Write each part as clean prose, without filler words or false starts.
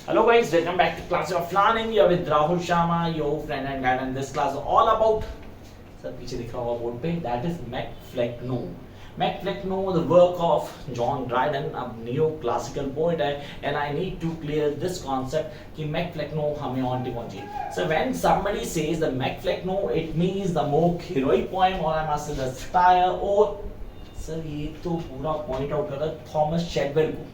Hello guys, welcome back to Class of Learning. You're with Rahul Sharma, your friend and guide, and this class is all about sir पीछे दिख रहा होगा board पे that is Macfleknoe. Macfleknoe, the work of John Dryden, a neoclassical poet है, and I need to clear this concept कि Macfleknoe हमें aunty पहुंची. So when somebody says the Macfleknoe, it means the more heroic poem, or I must say the satire, or sir ये तो पूरा point out कर रहा है Thomas शेडवेल को.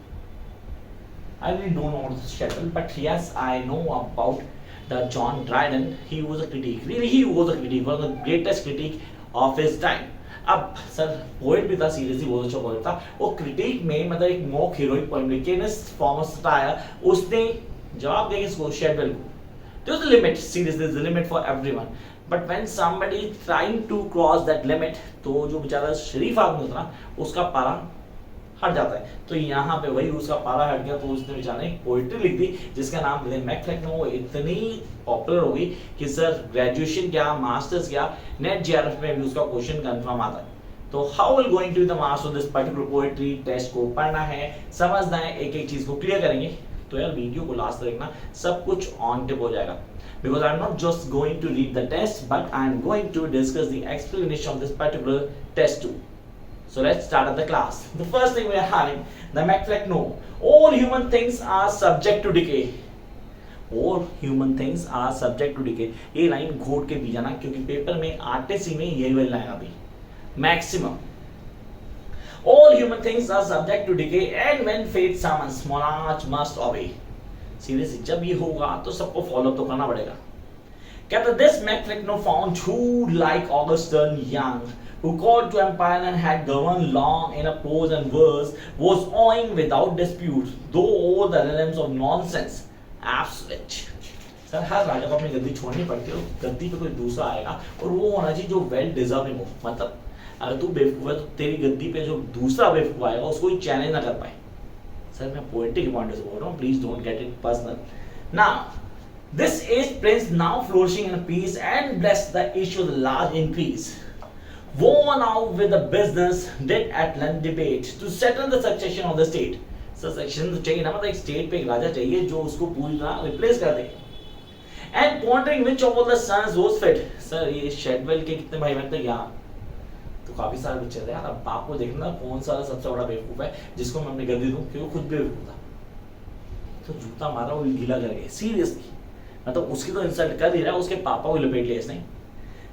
I really don't know what is Shadwell, but yes, I know about the John Dryden. He was a critic. Really, he was a critic. One of the greatest critic of his time. अब sir poet भी था, seriously बहुत अच्छा poet था. वो critic में मतलब एक मॉक हीरोइक पोएम लिखी है, फॉर्मस आया, उसने जवाब दिया किसको? शेडवेल को. There is a limit. Seriously, there is a limit for everyone. But when somebody is trying to cross that limit, तो जो बेचारा शरीफ आदमी होता ना, उसका पारा हट जाता है. तो यहाँ पे वही उसका पारा हट गया, तो उसने बेचारे एक पोइट्री लिख दी जिसका नाम मैकफ्लेक्नोe. इतनी पॉपुलर हो गई कि सर ग्रेजुएशन क्या, मास्टर्स क्या, नेट जेआरएफ में भी उसका क्वेश्चन कंफर्म आता है. तो how will going to the marks of this particular poetry test को पढ़ना है, समझना है, एक एक चीज को क्लियर करेंगे. तो यार वीडियो को लास्ट तक देखना, सब कुछ ऑन टिप हो जाएगा. Because I'm not just going to read the test, but I'm going to discuss the explanation of this particular test too. So let's start at the class. The first thing we are having the Macfleknoe. All human things are subject to decay. All human things are subject to decay. ये line घोट के भी जाना, क्योंकि paper में RTC में यही वाली लाइन अभी maximum. All human things are subject to decay, and when fate summons, monarch must obey. Seriously जब ये होगा तो सबको फॉलो तो करना पड़ेगा. कहता this Macfleknoe found who like Augustine Young, who called to empire and had governed long in a prose and verse, was owing without dispute, though all the realms of nonsense, absolute. Sir हर राजा को अपनी गद्दी छोड़नी पड़ती है, गद्दी पे कोई दूसरा आएगा और वो होना चाहिए जो वेल डिजर्विंग हो. मतलब अगर तू बेवकूफ है तो तेरी गद्दी पे जो दूसरा बेवकूफ आएगा उसको कोई चैलेंज ना कर पाए. सर मैं पोएट्री के पॉइंट से बोल रहा हूँ, please don't get it personal. Now this aged prince now flourishing in peace and blessed the issue of the large increase, worn out with the business, did at length debate to settle the succession of the state. Succession तो चाहिए ना, मतलब एक state पे एक राजा चाहिए जो उसको पूरी तरह रिप्लेस कर दे. And pondering which of all the sons was fit. Sir ये शेडवेल के कितने भाई बहन थे यहाँ? तो काफी सारे बच्चे थे यार. अब आपको देखना कौन सा सबसे बड़ा बेवकूफ है जिसको मैं अपनी गद्दी दूं, क्योंकि वो खुद बेवकूफ था. तो जूता मारा वो गीला कर गए. सीरियसली मतलब उसकी तो इंसल्ट कर ही रहा है, उसके पापा को लपेट लिया इसने.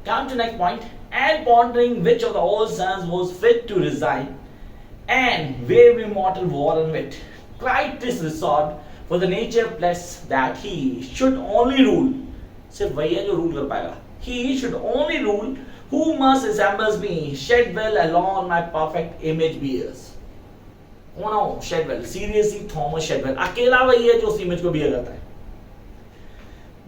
Come to next point. And pondering which of the old sons was fit to resign and wave immortal war and wit, cried this resort, for the nature blessed that he should only rule. सिर्फ वही है जो rule कर पाएगा. He should only rule who must resembles me, Shadwell alone my perfect image bears. Oh no, Shadwell, seriously Thomas Shadwell, अकेला वही है जो उस इमेज को बियर करता है.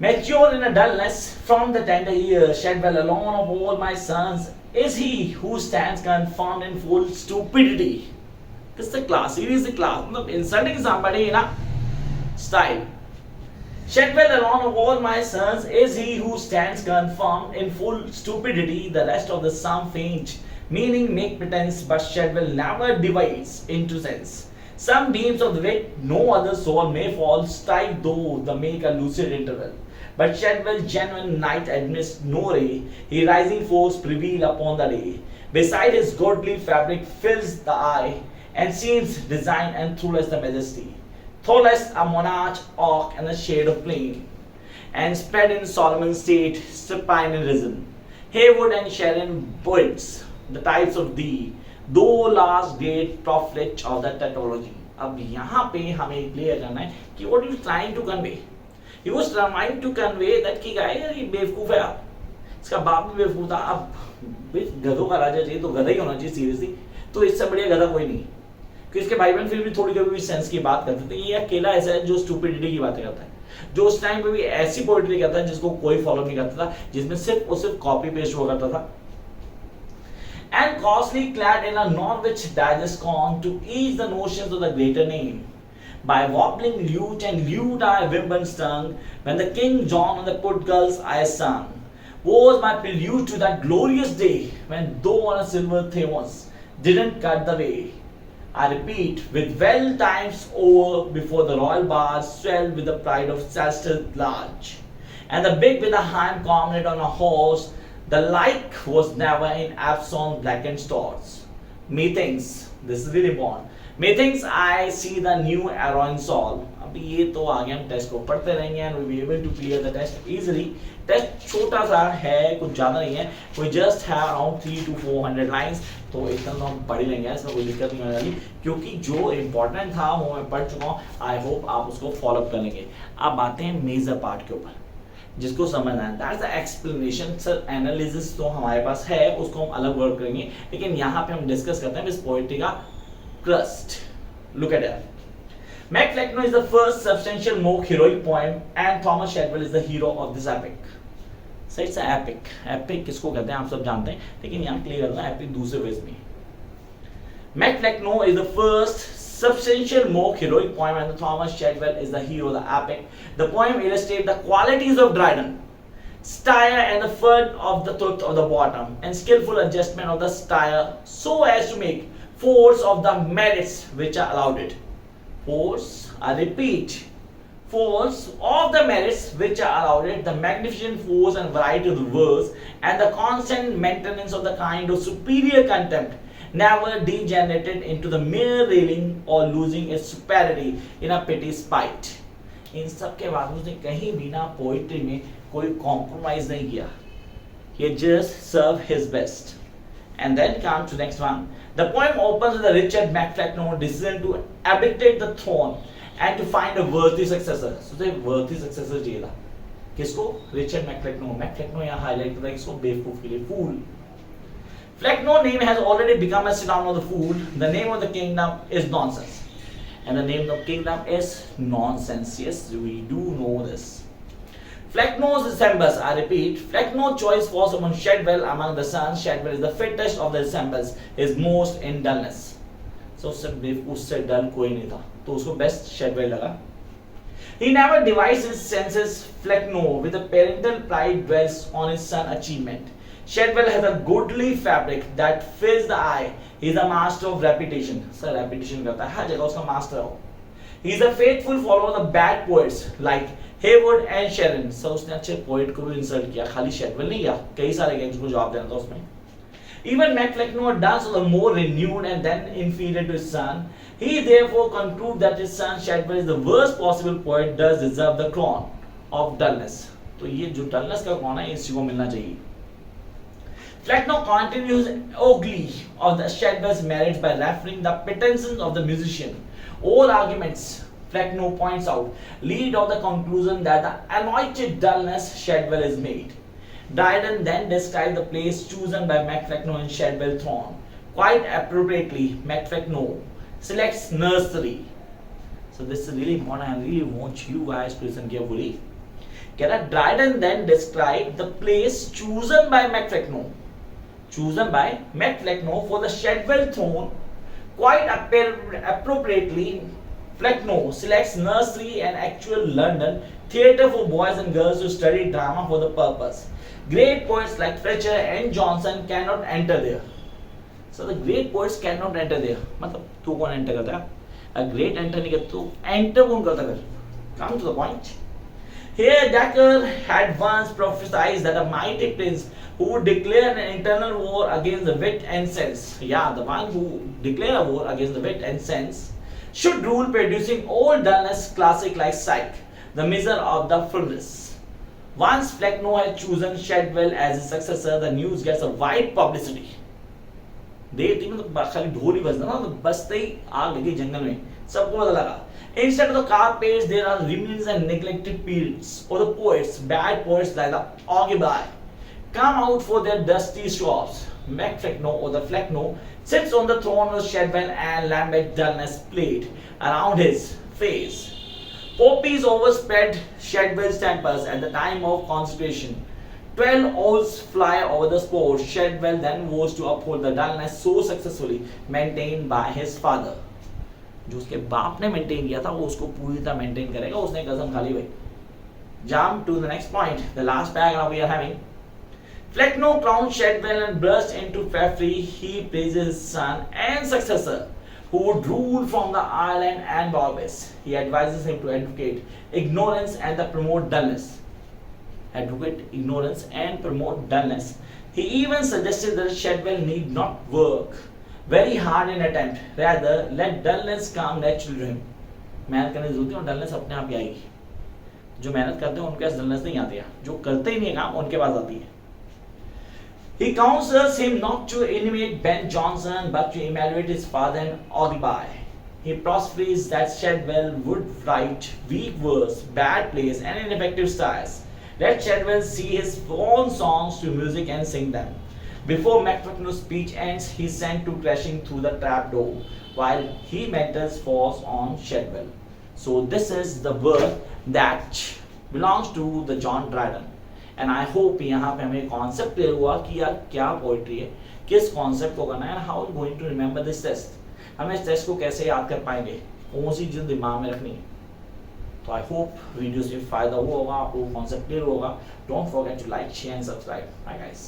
Mature in a dullness from the tender years, Shadwell alone of all my sons is he who stands confirmed in full stupidity. This is the class, seriously class. मतलब insulting somebody in a style. Shadwell alone of all my sons is he who stands confirmed in full stupidity. The rest of the some faint, meaning make pretense, but Shadwell never divides into sense. Some beams of the wit no other soul may fall, strike though the make a lucid interval. But Shadwell genuine night admits no ray, he rising force prevail upon the day. Beside his godly fabric fills the eye, and seems design and throughless the majesty. Thorless a monarch oak and a shade of plain, and spread in Solomon's state, supine and risen. Haywood and Sharon poets, the types of thee, though last great prophet of the tautology. अब यहाँ पे हमें clear करना है कि what he was trying to convey. He was trying to convey that कि गाय यार ये बेवकूफ है, आप इसका बाप भी बेवकूफ था. अब गधों का राजा चाहिए तो गधा ही होना चाहिए सीरियसली. तो इससे बढ़िया गधा कोई नहीं, क्योंकि इसके भाई बहन फिर भी थोड़ी कभी भी सेंस की बात करते थे. ये अकेला ऐसा है जो स्टूपिडिटी की बातें करता है, जो उस टाइम पे भी ऐसी पोएट्री करता है जिसको कोई फॉलो नहीं करता था, जिसमें सिर्फ और सिर्फ कॉपी पेस्ट हुआ करता था. And costly clad in a Norwich digest con to ease the notions of the greater name. By wobbling lute and lute I Wimbledon stung, when the King John on the put girls I sung, was my prelude to that glorious day, when though on a silver Thames didn't cut the way, I repeat, with well times over before the royal bars swelled with the pride of Celestial large, and the big with a hand comrade on a horse, the like was never in Epsom blackened stores. Methinks, this is really important. Methinks I see the new heroine Saul. अभी ये तो आगे हम test को पढ़ते रहेंगे and we will be able to clear the test easily. Test छोटा सा है, कुछ ज़्यादा नहीं है. We just have around 300 to 400 lines. तो इतना तो हम पढ़ ही लेंगे, इसमें कोई दिक्कत नहीं होने वाली, क्योंकि जो इम्पोर्टेंट था वो मैं पढ़ चुका हूँ. आई होप आप उसको फॉलो अप कर लेंगे. अब आते हैं मेजर पार्ट के ऊपर, जिसको समझना है. That's the explanation. Sir analysis तो हमारे पास है, उसको हम अलग वर्क करेंगे, लेकिन यहाँ पे हम डिस्कस करते हैं इस पोएट्री का crust. Look at it. Macfleknoe is the first substantial more heroic poem, and Thomas Shadwell is the hero of this epic. So it's an epic. Epic किसको कहते हैं आप सब जानते हैं, लेकिन यहाँ क्लियर करना epic दूसरे वेज में. Macfleknoe is the first substantial more heroic poem, and Thomas Shadwell is the hero of the epic. The poem illustrates the qualities of Dryden, style and the foot of the tooth of the bottom, and skillful adjustment of the style so as to make force of the merits which are allowed it. Force, I repeat, force of the merits which are allowed it, the magnificent force and variety of the verse, and the constant maintenance of the kind of superior contempt never degenerated into the mere railing or losing its superiority in a petty spite. इन सब के बाद उसने कहीं भी ना poetry में कोई compromise नहीं किया. He just served his best. And then come to next one. The poem opens with the Richard Macfleknoe decision to abdicate the throne and to find a worthy successor. So the worthy successor चाहिए था. किसको? Richard Macfleknoe. Macfleknoe यहाँ highlight करता है किसको? बेवकूफ के लिए, fool. Flecknoe name has already become a synonym of the fool. The name of the kingdom is nonsense, and the name of kingdom is nonsense. Yes, we do know this. Flecknoe's resemblance, I repeat, Flecknoe's choice falls among Shadwell among the sons. Shadwell is the fittest of the resemblance, is most in dullness. So उससे डल कोई नहीं था, तो उसको best Shadwell लगा. He never divides his senses. Flecknoe with a parental pride dwells on his son achievement. Shadwell has a goodly fabric that fills the eye. He is a master of repetition. Sir, repetition करता है, हर जगह उसका master हो. He is a faithful follower of the bad poets like Haywood and Sharon. So उसने अच्छे poet को भी insult किया, खाली शेडवेल नहीं किया, कई सारे गैंग्स को जवाब देना था उसमें. Even Macfleknoe does the more renewed and then inferior to his son. He therefore concludes that his son Shadwell is the worst possible poet, does deserve the crown of dullness. तो ये जो dullness का crown है इसी को मिलना चाहिए. Flecknoe continues ogly of the Shadwell's merits by referring the pretensions of the musician. All arguments, Flecknoe points out, lead to the conclusion that the anointed dullness Shadwell is made. Dryden then describes the place chosen by Macfleknoe and Shadwell throne. Quite appropriately, Macfleknoe selects nursery. So this is really important. I really want you guys to listen carefully. Dryden then describes the place chosen by Macfleknoe. Chosen by Macfleknoe for the Shadwell throne. Quite appropriately, Flecknoe selects nursery and actual London theatre for boys and girls to study drama for the purpose. Great poets like Fletcher and Johnson cannot enter there. So the great poets cannot enter there. मतलब तू कौन enter करता है? A great enter नहीं करता, तू enter कौन करता है? Come to the point. Here Dacre had once prophesied that a mighty prince who would declare an internal war against the wit and sense. Yeah, the one who declare a war against the wit and sense should rule, producing all dullness, classic like Psyche, the measure of the fullness. Once Flecknoe had chosen Shadwell as his successor, the news gets a wide publicity. देखती में तो खाली ढोल ही बजता ना, तो बजते ही आग लगी जंगल में, सबको पता लगा. Instead of the carpets, there are remnants and neglected periods, or the poets, bad poets like the Augebai, come out for their dusty shops. Macfleknoe or the Flecknoe sits on the throne of Shadwell and lambent dullness played around his face. Poppies overspread Shadwell's temples at the time of consecration. 12 owls fly over the sport. Shadwell then vows to uphold the dullness so successfully maintained by his father. जो उसके बाप ने maintain किया था वो उसको पूरी तरह मेंटेन करेगा, उसने कसम खा ली भाई. Jump to the next point, the last paragraph we are having. Flecknoe crowned Shadwell and burst into referee. He praises his son and successor, who would rule from the island and Barbados. He advises him to advocate ignorance and promote dullness. Advocate ignorance and promote dullness. He even suggested that Shadwell need not work very hard in attempt, rather let dullness come naturally to him. मेहनत करने की जरूरत है और dullness अपने आप ही आएगी. जो मेहनत करते हैं उनके पास डलनेस नहीं आती है, जो करते ही नहीं है काम उनके पास आती है. He counsels him not to imitate Ben Jonson but to emulate his father and Ogilvy. He prophesies that Shadwell would write weak verse, bad plays, and ineffective styles. Let Shadwell see his own songs to music and sing them. Before Macfleknoe's speech ends, he is sent to crashing through the trap door, while he mentors force on Shadwell. So this is the work that belongs to the John Dryden. And I hope यहाँ पे हमें concept clear हुआ कि यार क्या poetry है, किस concept को करना है, and how going to remember this test. हम इस टेस्ट को कैसे याद कर पाएंगे, कौन सी चीज़ दिमाग में रखनी है. तो आई होप वीडियो से फायदा हुआ होगा, आपको कॉन्सेप्ट क्लियर होगा. Don't forget to like, share and subscribe. Bye guys.